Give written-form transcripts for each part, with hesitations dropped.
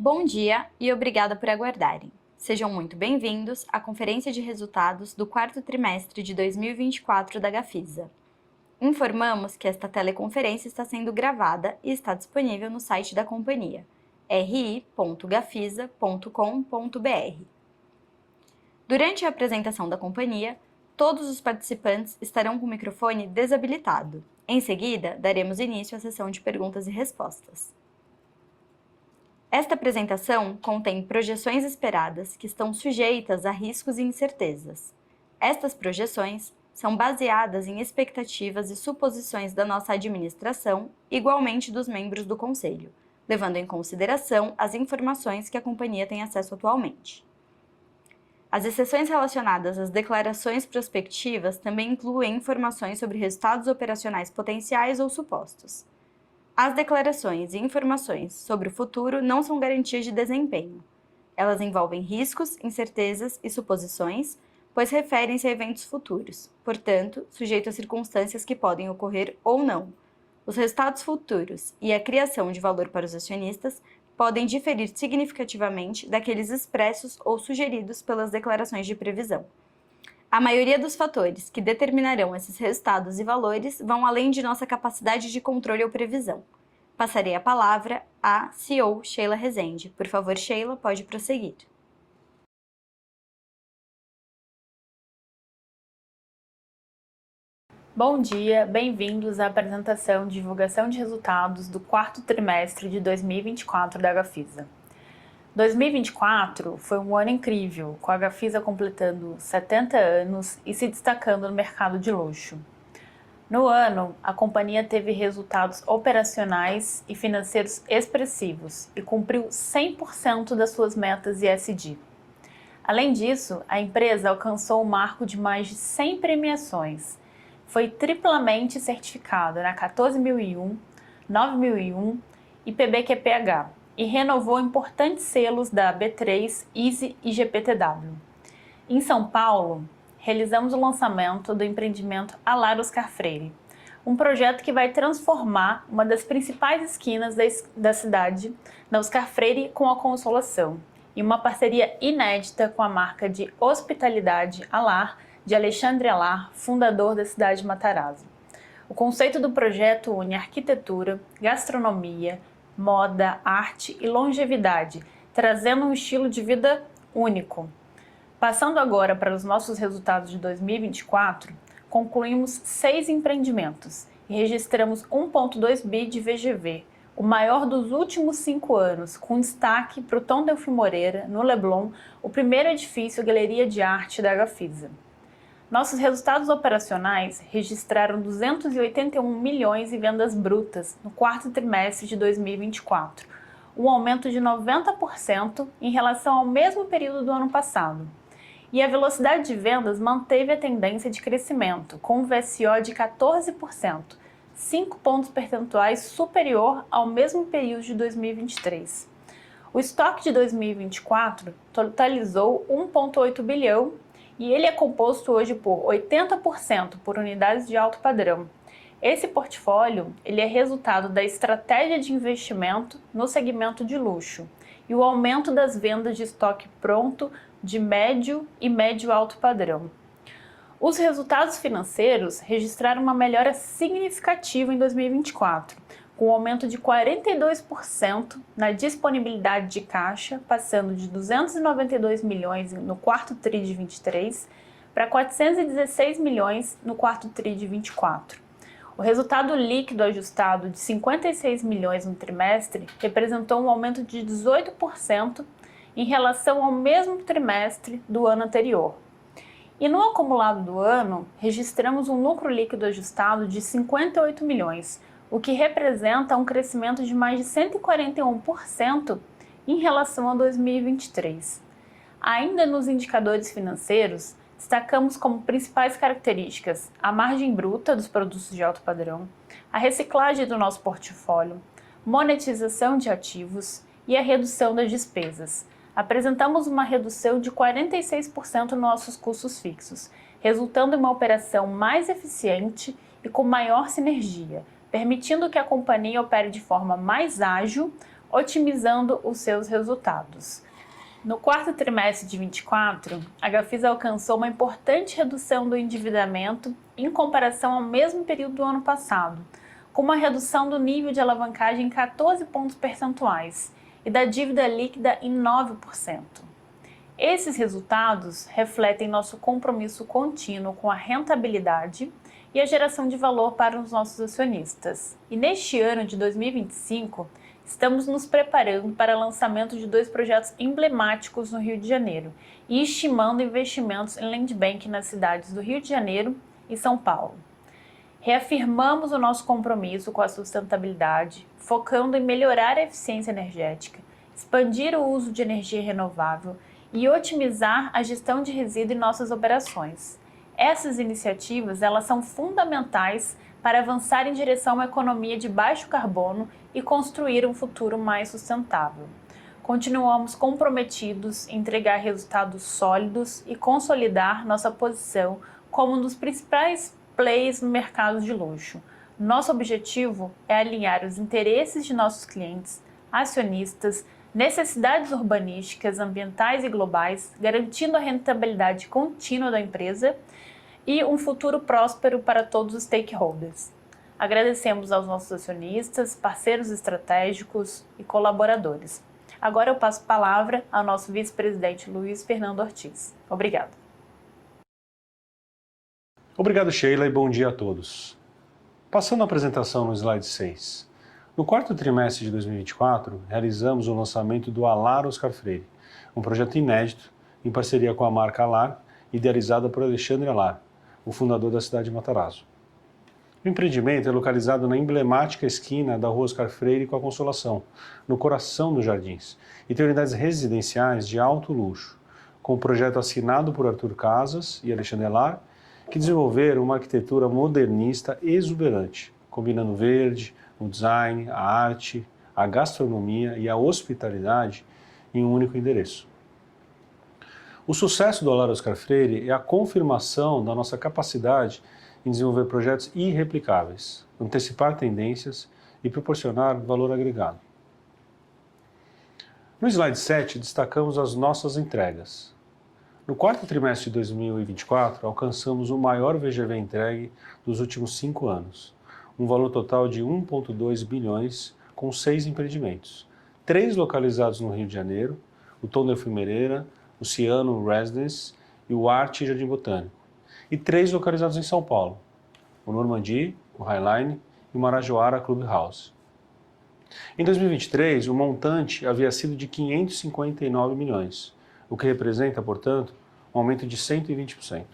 Bom dia e obrigada por aguardarem. Sejam muito bem-vindos à conferência de resultados do quarto trimestre de 2024 da Gafisa. Informamos que esta teleconferência está sendo gravada e está disponível no site da companhia, ri.gafisa.com.br. Durante a apresentação da companhia, todos os participantes estarão com o microfone desabilitado. Em seguida, daremos início à sessão de perguntas e respostas. Esta apresentação contém projeções esperadas que estão sujeitas a riscos e incertezas. Estas projeções são baseadas em expectativas e suposições da nossa administração, igualmente dos membros do Conselho, levando em consideração as informações que a companhia tem acesso atualmente. As exceções relacionadas às declarações prospectivas também incluem informações sobre resultados operacionais potenciais ou supostos. As declarações e informações sobre o futuro não são garantias de desempenho. Elas envolvem riscos, incertezas e suposições, pois referem-se a eventos futuros, portanto, sujeito a circunstâncias que podem ocorrer ou não. Os resultados futuros e a criação de valor para os acionistas podem diferir significativamente daqueles expressos ou sugeridos pelas declarações de previsão. A maioria dos fatores que determinarão esses resultados e valores vão além de nossa capacidade de controle ou previsão. Passarei a palavra à CEO Sheila Rezende. Por favor, Sheila, pode prosseguir. Bom dia, bem-vindos à apresentação de divulgação de resultados do quarto trimestre de 2024 da Gafisa. 2024 foi um ano incrível, com a Gafisa completando 70 anos e se destacando no mercado de luxo. No ano, a companhia teve resultados operacionais e financeiros expressivos e cumpriu 100% das suas metas ESG. Além disso, a empresa alcançou o marco de mais de 100 premiações. Foi triplamente certificada na 14001, 9001 e PBQPH e renovou importantes selos da B3, Easy e GPTW. Em São Paulo, realizamos o lançamento do empreendimento Alar Oscar Freire, um projeto que vai transformar uma das principais esquinas da cidade, na Oscar Freire com a Consolação, e uma parceria inédita com a marca de hospitalidade Alar, de Alexandre Alar, fundador da cidade de Matarazzo. O conceito do projeto une arquitetura, gastronomia, moda, arte e longevidade, trazendo um estilo de vida único. Passando agora para os nossos resultados de 2024, concluímos 6 empreendimentos e registramos 1,2 bi de VGV, o maior dos últimos 5 anos, com destaque para o Tom Delfim Moreira, no Leblon, o primeiro edifício Galeria de Arte da Gafisa. Nossos resultados operacionais registraram 281 milhões em vendas brutas no quarto trimestre de 2024, um aumento de 90% em relação ao mesmo período do ano passado. E a velocidade de vendas manteve a tendência de crescimento, com um VSO de 14%, 5 pontos percentuais superior ao mesmo período de 2023. O estoque de 2024 totalizou 1,8 bilhão e ele é composto hoje por 80% por unidades de alto padrão. Esse portfólio ele é resultado da estratégia de investimento no segmento de luxo e o aumento das vendas de estoque pronto de médio e médio alto padrão. Os resultados financeiros registraram uma melhora significativa em 2024, com um aumento de 42% na disponibilidade de caixa, passando de 292 milhões no quarto TRI de 23 para 416 milhões no quarto TRI de 24. O resultado líquido ajustado de 56 milhões no trimestre representou um aumento de 18% em relação ao mesmo trimestre do ano anterior. E no acumulado do ano, registramos um lucro líquido ajustado de 58 milhões, o que representa um crescimento de mais de 141% em relação a 2023. Ainda nos indicadores financeiros, destacamos como principais características a margem bruta dos produtos de alto padrão, a reciclagem do nosso portfólio, monetização de ativos e a redução das despesas. Apresentamos uma redução de 46% nos nossos custos fixos, resultando em uma operação mais eficiente e com maior sinergia, permitindo que a companhia opere de forma mais ágil, otimizando os seus resultados. No quarto trimestre de 2024, a Gafisa alcançou uma importante redução do endividamento em comparação ao mesmo período do ano passado, com uma redução do nível de alavancagem em 14 pontos percentuais e da dívida líquida em 9%. Esses resultados refletem nosso compromisso contínuo com a rentabilidade e a geração de valor para os nossos acionistas. E neste ano de 2025, estamos nos preparando para o lançamento de 2 projetos emblemáticos no Rio de Janeiro e estimando investimentos em land bank nas cidades do Rio de Janeiro e São Paulo. Reafirmamos o nosso compromisso com a sustentabilidade, focando em melhorar a eficiência energética, expandir o uso de energia renovável e otimizar a gestão de resíduos em nossas operações. Essas iniciativas elas são fundamentais para avançar em direção a uma economia de baixo carbono e construir um futuro mais sustentável. Continuamos comprometidos em entregar resultados sólidos e consolidar nossa posição como um dos principais players no mercado de luxo. Nosso objetivo é alinhar os interesses de nossos clientes, acionistas, necessidades urbanísticas, ambientais e globais, garantindo a rentabilidade contínua da empresa e um futuro próspero para todos os stakeholders. Agradecemos aos nossos acionistas, parceiros estratégicos e colaboradores. Agora eu passo a palavra ao nosso vice-presidente Luiz Fernando Ortiz. Obrigada. Obrigado, Sheila, e bom dia a todos. Passando a apresentação no slide 6. No quarto trimestre de 2024, realizamos o lançamento do Alar Oscar Freire, um projeto inédito em parceria com a marca Alar, idealizada por Alexandre Alar, o fundador da cidade de Matarazzo. O empreendimento é localizado na emblemática esquina da Rua Oscar Freire com a Consolação, no coração dos Jardins, e tem unidades residenciais de alto luxo, com o projeto assinado por Arthur Casas e Alexandre Alar, que desenvolveram uma arquitetura modernista exuberante, combinando o verde, o design, a arte, a gastronomia e a hospitalidade em um único endereço. O sucesso do Alar Oscar Freire é a confirmação da nossa capacidade em desenvolver projetos irreplicáveis, antecipar tendências e proporcionar valor agregado. No slide 7, destacamos as nossas entregas. No quarto trimestre de 2024, alcançamos o maior VGV entregue dos últimos 5 anos, um valor total de 1,2 bilhões com 6 empreendimentos, 3 localizados no Rio de Janeiro, o Tom da Efemereira, o Ciano Residence e o Arte Jardim Botânico, e 3 localizados em São Paulo, o Normandie, o Highline e o Marajoara Clubhouse. Em 2023, o montante havia sido de 559 milhões, o que representa, portanto, um aumento de 120%.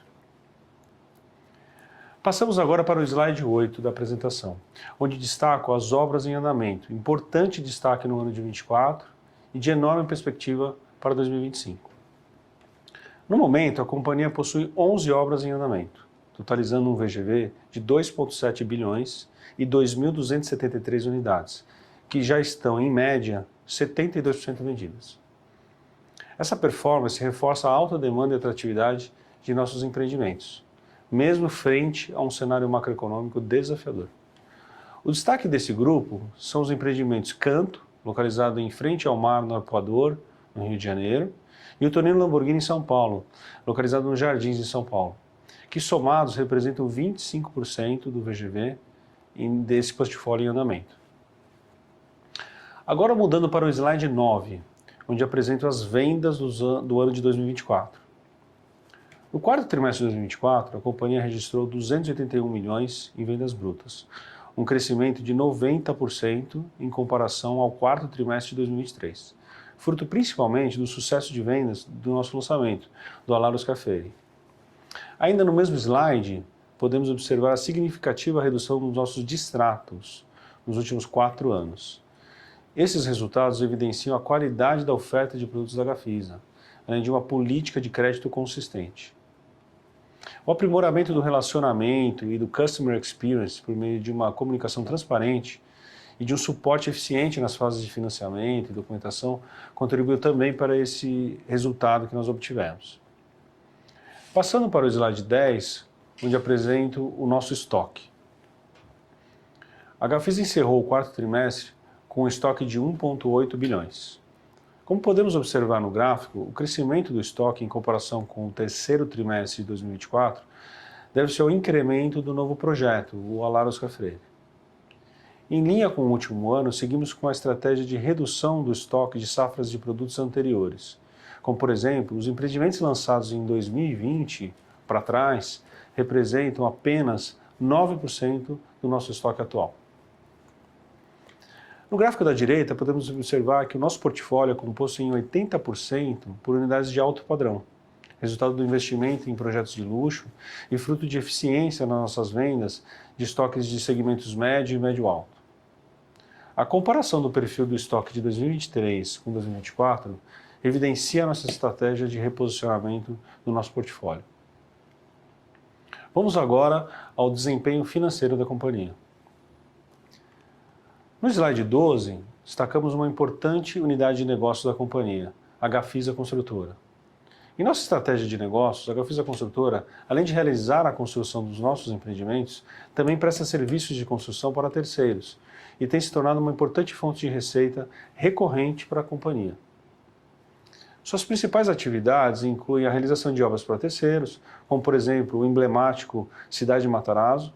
Passamos agora para o slide 8 da apresentação, onde destaco as obras em andamento, importante destaque no ano de 2024 e de enorme perspectiva para 2025. No momento, a companhia possui 11 obras em andamento, totalizando um VGV de 2,7 bilhões e 2.273 unidades, que já estão, em média, 72% vendidas. Essa performance reforça a alta demanda e atratividade de nossos empreendimentos, mesmo frente a um cenário macroeconômico desafiador. O destaque desse grupo são os empreendimentos Canto, localizado em frente ao mar no Arpoador, no Rio de Janeiro, e o Tonino Lamborghini em São Paulo, localizado nos Jardins de São Paulo, que somados representam 25% do VGV desse portfólio em andamento. Agora mudando para o slide 9, onde apresento as vendas do ano de 2024. No quarto trimestre de 2024, a companhia registrou 281 milhões em vendas brutas, um crescimento de 90% em comparação ao quarto trimestre de 2023, fruto principalmente do sucesso de vendas do nosso lançamento, do Alar Oscar Freire. Ainda no mesmo slide, podemos observar a significativa redução dos nossos distratos nos últimos 4 anos. Esses resultados evidenciam a qualidade da oferta de produtos da Gafisa, além de uma política de crédito consistente. O aprimoramento do relacionamento e do customer experience por meio de uma comunicação transparente e de um suporte eficiente nas fases de financiamento e documentação contribuiu também para esse resultado que nós obtivemos. Passando para o slide 10, onde apresento o nosso estoque. A Gafisa encerrou o quarto trimestre com com um estoque de 1,8 bilhões. Como podemos observar no gráfico, o crescimento do estoque em comparação com o terceiro trimestre de 2024 deve-se ao incremento do novo projeto, o Alar Oscar Freire. Em linha com o último ano, seguimos com a estratégia de redução do estoque de safras de produtos anteriores, como por exemplo, os empreendimentos lançados em 2020 para trás representam apenas 9% do nosso estoque atual. No gráfico da direita, podemos observar que o nosso portfólio é composto em 80% por unidades de alto padrão, resultado do investimento em projetos de luxo e fruto de eficiência nas nossas vendas de estoques de segmentos médio e médio-alto. A comparação do perfil do estoque de 2023 com 2024 evidencia a nossa estratégia de reposicionamento do nosso portfólio. Vamos agora ao desempenho financeiro da companhia. No slide 12, destacamos uma importante unidade de negócio da companhia, a Gafisa Construtora. Em nossa estratégia de negócios, a Gafisa Construtora, além de realizar a construção dos nossos empreendimentos, também presta serviços de construção para terceiros e tem se tornado uma importante fonte de receita recorrente para a companhia. Suas principais atividades incluem a realização de obras para terceiros, como por exemplo o emblemático Cidade Matarazzo,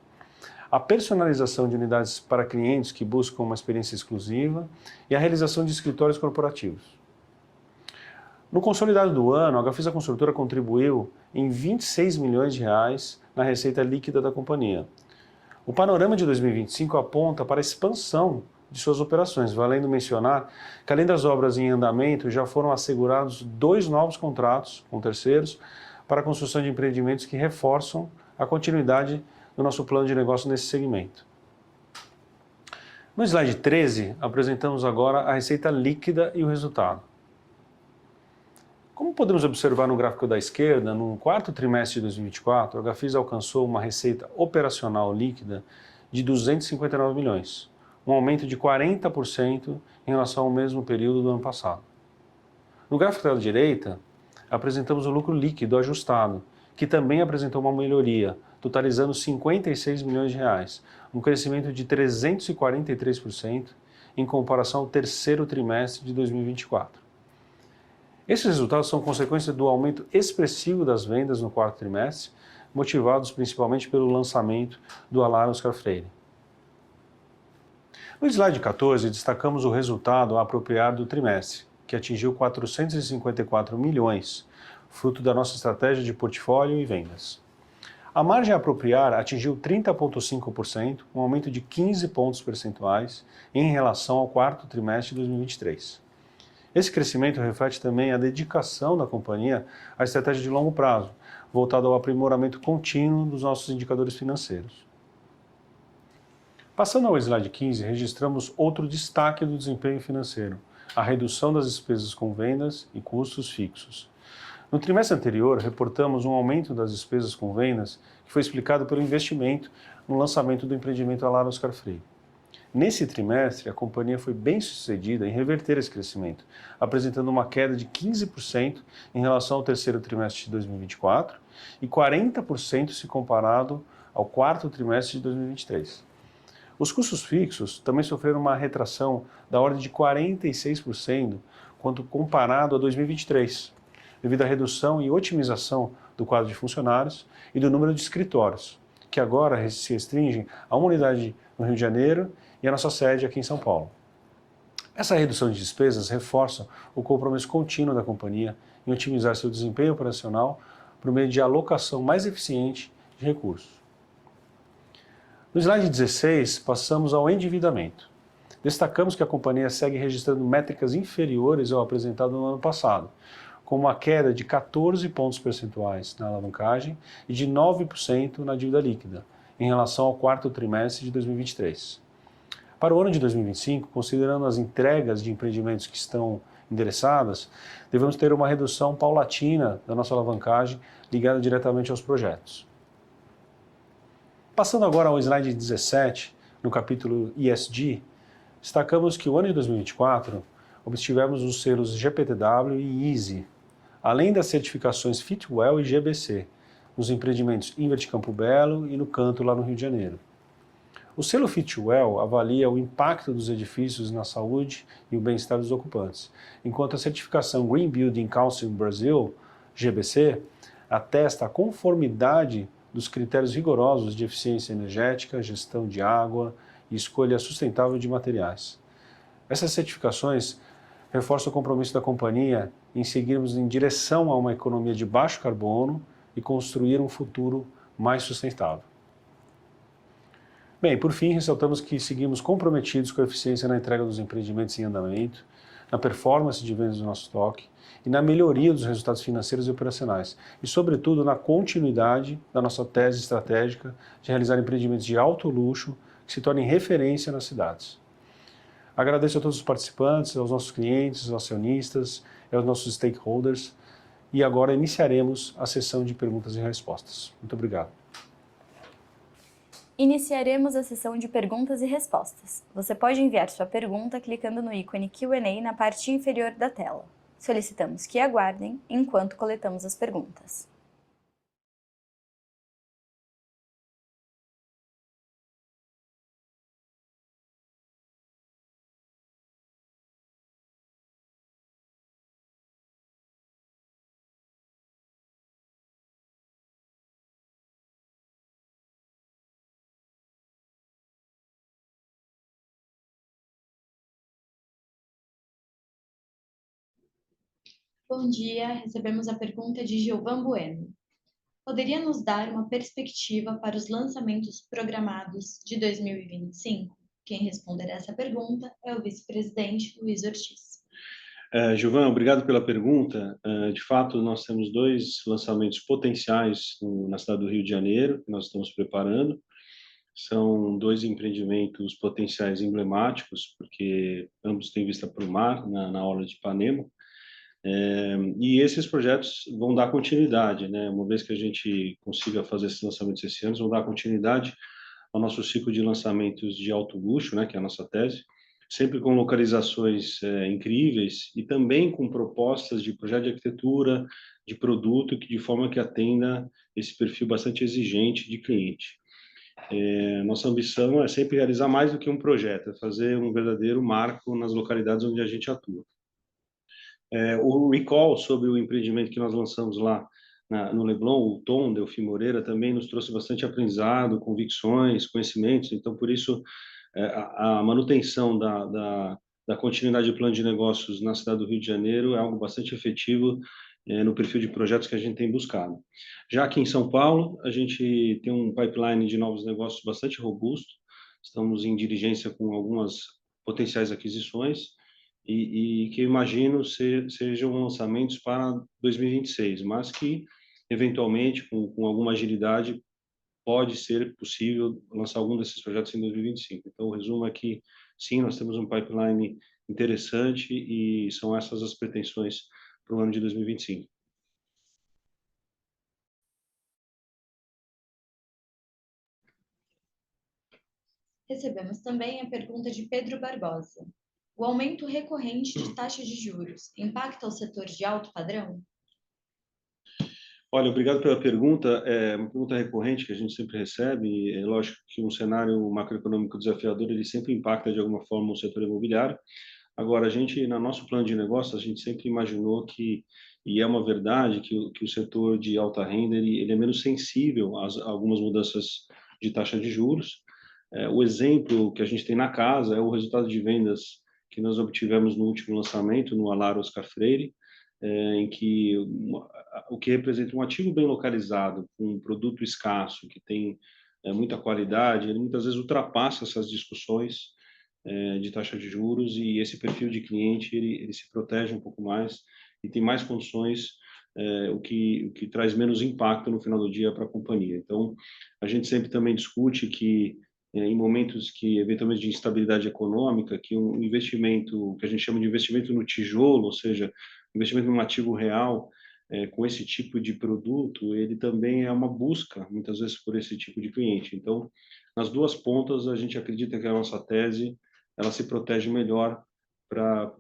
a personalização de unidades para clientes que buscam uma experiência exclusiva e a realização de escritórios corporativos. No consolidado do ano, a Gafisa Construtora contribuiu em 26 milhões de reais na receita líquida da companhia. O panorama de 2025 aponta para a expansão de suas operações, valendo mencionar que além das obras em andamento, já foram assegurados 2 novos contratos com terceiros para a construção de empreendimentos que reforçam a continuidade do nosso plano de negócio nesse segmento. No slide 13, apresentamos agora a receita líquida e o resultado. Como podemos observar no gráfico da esquerda, no quarto trimestre de 2024, a Gafisa alcançou uma receita operacional líquida de 259 milhões, um aumento de 40% em relação ao mesmo período do ano passado. No gráfico da direita, apresentamos o lucro líquido ajustado, que também apresentou uma melhoria, totalizando 56 milhões de reais, um crescimento de 343% em comparação ao terceiro trimestre de 2024. Esses resultados são consequência do aumento expressivo das vendas no quarto trimestre, motivados principalmente pelo lançamento do Alar Oscar Freire. No slide 14, destacamos o resultado apropriado do trimestre, que atingiu 454 milhões, fruto da nossa estratégia de portfólio e vendas. A margem a apropriar atingiu 30,5%, um aumento de 15 pontos percentuais em relação ao quarto trimestre de 2023. Esse crescimento reflete também a dedicação da companhia à estratégia de longo prazo, voltada ao aprimoramento contínuo dos nossos indicadores financeiros. Passando ao slide 15, registramos outro destaque do desempenho financeiro, a redução das despesas com vendas e custos fixos. No trimestre anterior, reportamos um aumento das despesas com vendas que foi explicado pelo investimento no lançamento do empreendimento Alar Oscar Freire. Nesse trimestre, a companhia foi bem sucedida em reverter esse crescimento, apresentando uma queda de 15% em relação ao terceiro trimestre de 2024 e 40% se comparado ao quarto trimestre de 2023. Os custos fixos também sofreram uma retração da ordem de 46% quando comparado a 2023, devido à redução e otimização do quadro de funcionários e do número de escritórios, que agora se restringem a uma unidade no Rio de Janeiro e a nossa sede aqui em São Paulo. Essa redução de despesas reforça o compromisso contínuo da companhia em otimizar seu desempenho operacional por meio de alocação mais eficiente de recursos. No slide 16, passamos ao endividamento. Destacamos que a companhia segue registrando métricas inferiores ao apresentado no ano passado, com uma queda de 14 pontos percentuais na alavancagem e de 9% na dívida líquida, em relação ao quarto trimestre de 2023. Para o ano de 2025, considerando as entregas de empreendimentos que estão endereçadas, devemos ter uma redução paulatina da nossa alavancagem ligada diretamente aos projetos. Passando agora ao slide 17, no capítulo ESG, destacamos que o ano de 2024 obtivemos os selos GPTW e EASY, além das certificações Fitwel e GBC, nos empreendimentos Invert Campo Belo e no Canto, lá no Rio de Janeiro. O selo Fitwel avalia o impacto dos edifícios na saúde e o bem-estar dos ocupantes, enquanto a certificação Green Building Council Brasil, GBC, atesta a conformidade dos critérios rigorosos de eficiência energética, gestão de água e escolha sustentável de materiais. Essas certificações reforçam o compromisso da companhia em seguirmos em direção a uma economia de baixo carbono e construir um futuro mais sustentável. Bem, por fim, ressaltamos que seguimos comprometidos com a eficiência na entrega dos empreendimentos em andamento, na performance de vendas do nosso estoque e na melhoria dos resultados financeiros e operacionais, e, sobretudo, na continuidade da nossa tese estratégica de realizar empreendimentos de alto luxo que se tornem referência nas cidades. Agradeço a todos os participantes, aos nossos clientes, aos acionistas, aos nossos stakeholders, e agora iniciaremos a sessão de perguntas e respostas. Muito obrigado. Iniciaremos a sessão de perguntas e respostas. Você pode enviar sua pergunta clicando no ícone Q&A na parte inferior da tela. Solicitamos que aguardem enquanto coletamos as perguntas. Bom dia, recebemos a pergunta de Gilvan Bueno. Poderia nos dar uma perspectiva para os lançamentos programados de 2025? Quem responderá essa pergunta é o vice-presidente Luiz Ortiz. Gilvan, obrigado pela pergunta. De fato, nós temos dois lançamentos potenciais na cidade do Rio de Janeiro, que nós estamos preparando. São dois empreendimentos potenciais emblemáticos, porque ambos têm vista para o mar, na orla de Ipanema. E esses projetos vão dar continuidade, né? Uma vez que a gente consiga fazer esses lançamentos esse ano, vão dar continuidade ao nosso ciclo de lançamentos de alto luxo, né? Que é a nossa tese, sempre com localizações incríveis e também com propostas de projeto de arquitetura, de produto, que de forma que atenda esse perfil bastante exigente de cliente. Nossa ambição é sempre realizar mais do que um projeto, é fazer um verdadeiro marco nas localidades onde a gente atua. O recall sobre o empreendimento que nós lançamos lá no Leblon, o Tom Delfim Moreira, também nos trouxe bastante aprendizado, convicções, conhecimentos. Então, por isso, a manutenção da continuidade do plano de negócios na cidade do Rio de Janeiro é algo bastante efetivo no perfil de projetos que a gente tem buscado. Já aqui em São Paulo, a gente tem um pipeline de novos negócios bastante robusto. Estamos em diligência com algumas potenciais aquisições e que eu imagino sejam lançamentos para 2026, mas que, eventualmente, com alguma agilidade, pode ser possível lançar algum desses projetos em 2025. Então, o resumo é que, sim, nós temos um pipeline interessante e são essas as pretensões para o ano de 2025. Recebemos também a pergunta de Pedro Barbosa. O aumento recorrente de taxa de juros impacta o setor de alto padrão? Olha, obrigado pela pergunta. É uma pergunta recorrente que a gente sempre recebe. É lógico que um cenário macroeconômico desafiador, ele sempre impacta de alguma forma o setor imobiliário. Agora, a gente, no nosso plano de negócio, a gente sempre imaginou que, e é uma verdade, que o setor de alta renda ele é menos sensível a algumas mudanças de taxa de juros. O exemplo que a gente tem na casa é o resultado de vendas que nós obtivemos no último lançamento, no Alar Oscar Freire, em que o que representa um ativo bem localizado, com um produto escasso, que tem muita qualidade, ele muitas vezes ultrapassa essas discussões de taxa de juros e esse perfil de cliente ele se protege um pouco mais e tem mais condições, o que traz menos impacto no final do dia para a companhia. Então, a gente sempre também discute que em momentos que eventualmente de instabilidade econômica, que um investimento, que a gente chama de investimento no tijolo, ou seja, investimento num ativo real, com esse tipo de produto, ele também é uma busca, muitas vezes, por esse tipo de cliente. Então, nas duas pontas, a gente acredita que a nossa tese ela se protege melhor para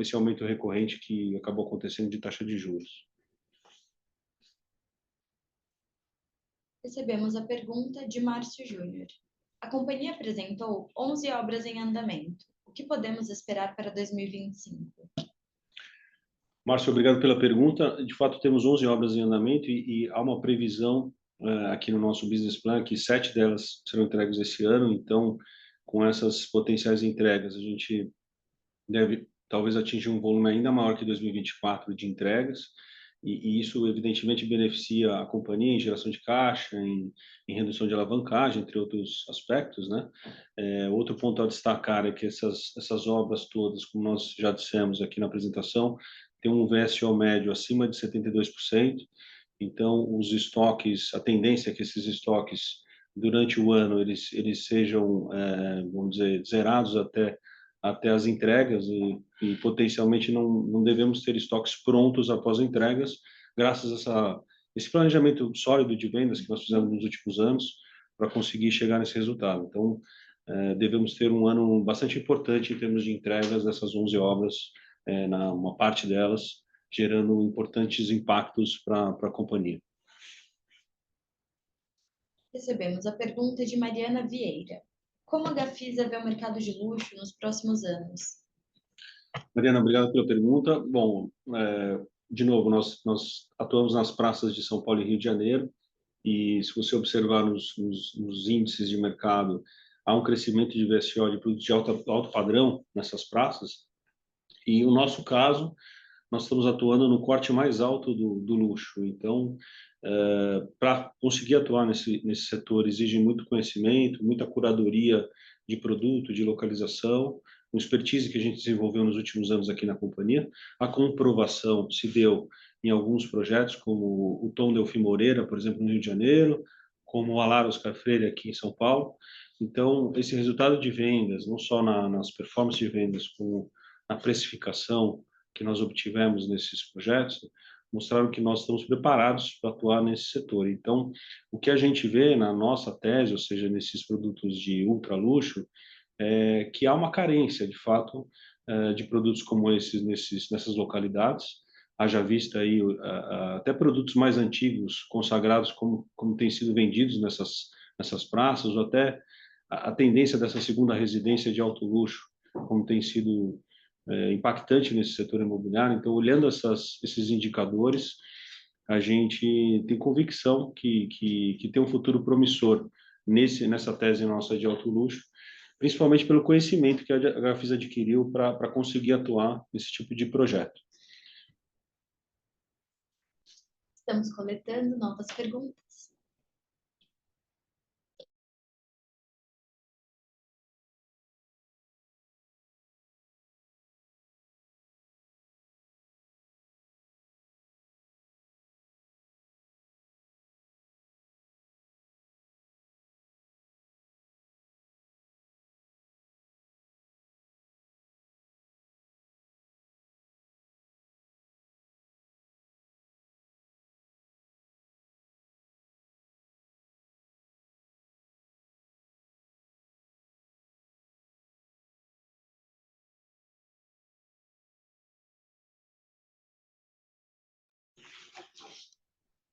esse aumento recorrente que acabou acontecendo de taxa de juros. Recebemos a pergunta de Márcio Júnior. A companhia apresentou 11 obras em andamento. O que podemos esperar para 2025? Márcio, obrigado pela pergunta. De fato, temos 11 obras em andamento e há uma previsão aqui no nosso business plan que 7 delas serão entregues esse ano. Então, com essas potenciais entregas, a gente deve talvez atingir um volume ainda maior que 2024 de entregas. E isso, evidentemente, beneficia a companhia em geração de caixa, em redução de alavancagem, entre outros aspectos, né? Outro ponto a destacar é que essas obras todas, como nós já dissemos aqui na apresentação, têm um VSO médio acima de 72%. Então, os estoques, a tendência é que esses estoques, durante o ano, eles sejam, vamos dizer, zerados até as entregas e potencialmente não devemos ter estoques prontos após entregas, graças a esse planejamento sólido de vendas que nós fizemos nos últimos anos para conseguir chegar nesse resultado. Então, devemos ter um ano bastante importante em termos de entregas dessas 11 obras, uma parte delas gerando importantes impactos para a companhia. Recebemos a pergunta de Mariana Vieira. Como a Gafisa vê o mercado de luxo nos próximos anos? Mariana, obrigado pela pergunta. Bom, de novo, nós atuamos nas praças de São Paulo e Rio de Janeiro, e se você observar nos índices de mercado, há um crescimento de VSO de produtos de alto padrão nessas praças, e o nosso caso, nós estamos atuando no corte mais alto do luxo. Então, para conseguir atuar nesse setor, exige muito conhecimento, muita curadoria de produto, de localização, uma expertise que a gente desenvolveu nos últimos anos aqui na companhia. A comprovação se deu em alguns projetos, como o Tom Delfim Moreira, por exemplo, no Rio de Janeiro, como o Alar Oscar Freire aqui em São Paulo. Então, esse resultado de vendas, não só nas performances de vendas, como na precificação que nós obtivemos nesses projetos, mostraram que nós estamos preparados para atuar nesse setor. Então, o que a gente vê na nossa tese, ou seja, nesses produtos de ultra luxo, é que há uma carência, de fato, de produtos como esses nessas localidades. Haja vista aí até produtos mais antigos, consagrados como têm sido vendidos nessas praças, ou até a tendência dessa segunda residência de alto luxo, como tem sido impactante nesse setor imobiliário. Então, olhando esses indicadores, a gente tem convicção que tem um futuro promissor nessa tese nossa de alto luxo, principalmente pelo conhecimento que a Gafisa adquiriu para conseguir atuar nesse tipo de projeto. Estamos coletando novas perguntas.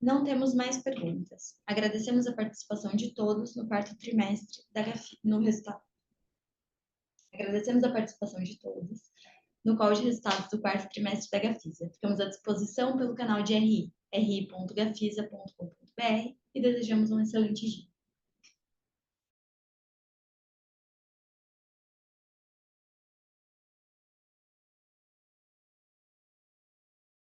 Não temos mais perguntas. Agradecemos a participação de todos no quarto trimestre da Gafisa, no resultado. Agradecemos a participação de todos no call de resultados do quarto trimestre da Gafisa. Ficamos à disposição pelo canal de RI, ri.gafisa.com.br, e desejamos um excelente dia.